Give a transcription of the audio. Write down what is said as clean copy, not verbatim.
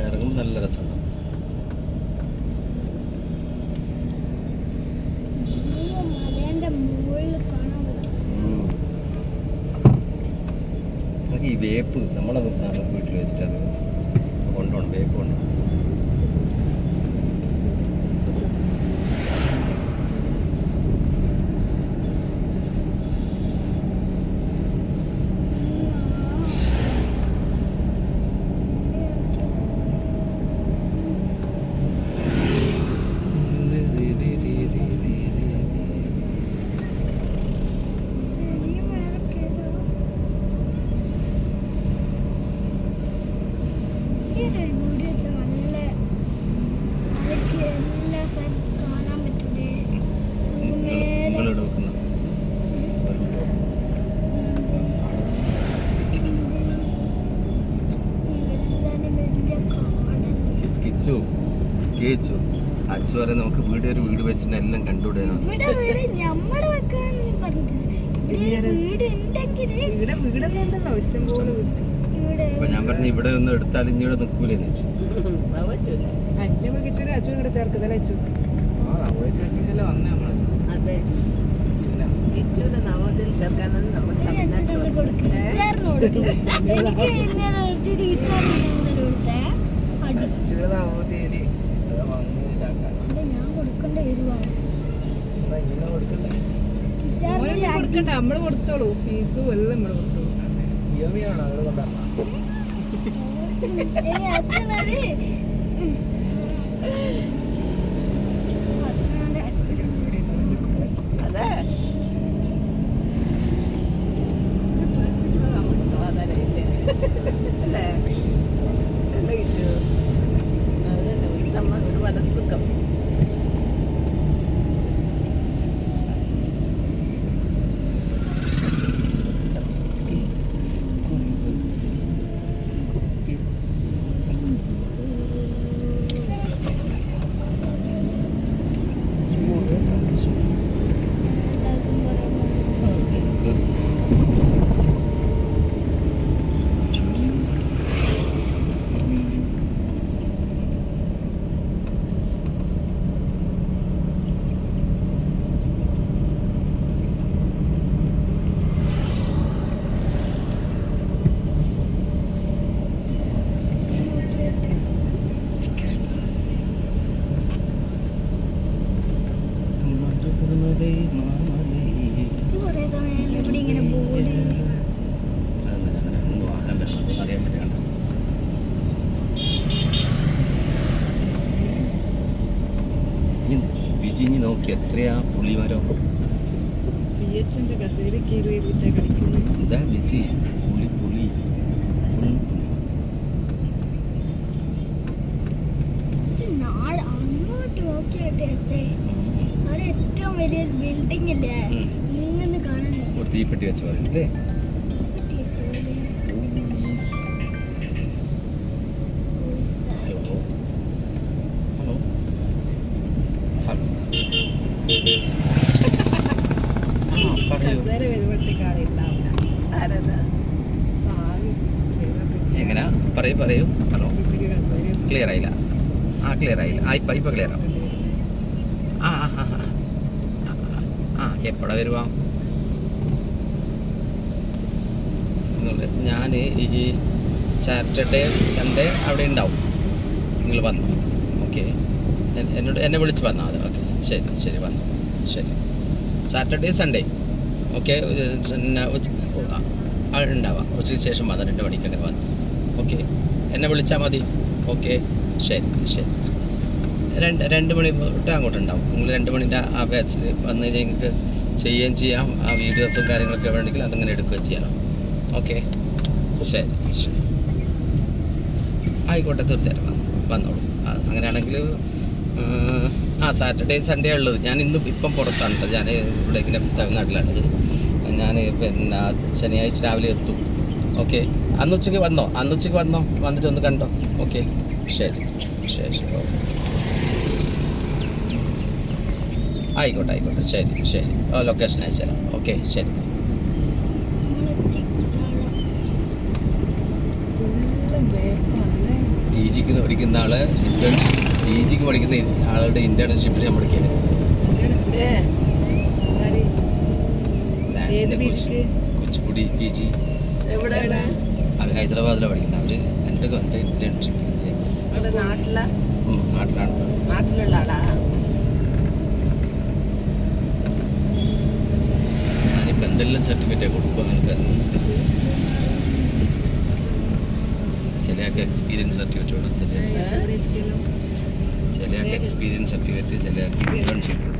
ഇറങ്ങുമ്പോൾ നല്ല രസമുണ്ട്. ഈ വേപ്പ് നമ്മളെ വീട്ടിൽ വെച്ചിട്ട് അത് കൊണ്ടുപോകണം, വേപ്പ് കൊണ്ടുപോകണം. അച്ചു പറയാൻ നമുക്ക് ഒരു വീട് വെച്ചിട്ട് എല്ലാം കണ്ടുവിടാനോ. അപ്പൊ ഞാൻ പറഞ്ഞു ഇവിടെ ഒന്ന് എടുത്താൽ ഇഞ്ഞിവിടെ നിൽക്കൂലെന്ന് വെച്ചു. നമ്മള് കൊടുത്തോളൂ, ഫീസും എല്ലാം നമ്മള് കൊടുത്തോളൂ. അതെ ഒരു മനസ്സുഖം. വിജിഞ്ഞ് നോക്കി എത്രയാ പുളിമരം. ഇതാ വിജി പുളി പുളി. ഏറ്റവും വലിയ ബിൽഡിംഗ് ഇല്ലേ, ഒരു തീപ്പെട്ടി വെച്ച് പറയല്ലേ. എങ്ങനാ പറയൂ. ഹലോ, ക്ലിയർ ആയില്ല. ക്ലിയർ ആയില്ല. ഇപ്പൊ ക്ലിയർ ആവും. എപ്പോഴാ വരുവാ? ഞാൻ ഈ സാറ്റർഡേ സൺഡേ അവിടെ ഉണ്ടാവും. നിങ്ങൾ വന്നു. ഓക്കെ, എന്നെ വിളിച്ച് വന്നാൽ അത്. ഓക്കെ, ശരി വന്നു. ശരി, സാറ്റർഡേ സൺഡേ ഓക്കെ ഉണ്ടാവാം. ഉച്ചയ്ക്ക് ശേഷം വന്നു, 2 മണിക്ക് അങ്ങനെ വന്നു. ഓക്കെ, എന്നെ വിളിച്ചാൽ മതി. ഓക്കെ, ശരി. 2 മണി തൊട്ട് അങ്ങോട്ടുണ്ടാവും. നിങ്ങൾ 2 മണിൻ്റെ ആ ബാച്ചിൽ വന്നു കഴിഞ്ഞാൽ നിങ്ങൾക്ക് ചെയ്യുകയും ചെയ്യാം. ആ വീഡിയോസും കാര്യങ്ങളൊക്കെ വേണമെങ്കിൽ അതങ്ങനെ എടുക്കുകയും ചെയ്യാം. ഓക്കെ, ശരി. ആയിക്കോട്ടെ, തീർച്ചയായിട്ടും വന്നോളൂ. അങ്ങനെയാണെങ്കിൽ സാറ്റർഡേ സൺഡേ ഉള്ളത്. ഞാൻ ഇപ്പം പുറത്താണ്. ഞാൻ ഇവിടെ ഇങ്ങനെ തമിഴ്നാട്ടിലാണുള്ളത്. ഞാൻ പിന്നെ ശനിയാഴ്ച രാവിലെ എത്തും. ഓക്കെ, അന്നുച്ചയ്ക്ക് വന്നോ, വന്നിട്ട് ഒന്ന് കണ്ടോ. ഓക്കെ, ശരി. ഓക്കെ. ആയിക്കോട്ടെ ആയിക്കോട്ടെ ശരി ശരി ലൊക്കേഷൻ അയച്ചു തരാം ഓക്കെ ശരി ഫുള്ളും വേപ്പാണല്ലേ. പി ജിക്ക് പഠിക്കുന്ന ആള് പി ജിക്ക് പഠിക്കുന്ന ആളുടെ ഇന്റേൺഷിപ്പിന് നമ്മൾ എടുക്കിയത് ഏ, ആര്? ഡാൻസിനെ ഏത് കുറിച്ച് ബീച്ചിക്ക്? കുച്ചിപ്പുടി പി ജി എവിടെയാണ്? അവർ ഹൈദരാബാദിലാണ് പഠിക്കുന്നത് അവർ എൻ്റെ ഇന്റേൺഷിപ്പ് അവിടെ നാട്ടിലാണ് നാട്ടിലുള്ള ആളാ? ഞാനിപ്പോൾ എന്തെല്ലാം സർട്ടിഫിക്കറ്റ് കൊടുക്കുക എനിക്ക് ചിലയാൾക്ക് എക്സ്പീരിയൻസ് സർട്ടിഫിക്കറ്റ് വേണം ഇവിടെ ഇരിക്കലും. ചിലയാൾക്ക് എക്സ്പീരിയൻസ് സർട്ടിഫിക്കറ്റ് ചിലയാൾക്ക് ഇന്റേൺഷിപ്പ്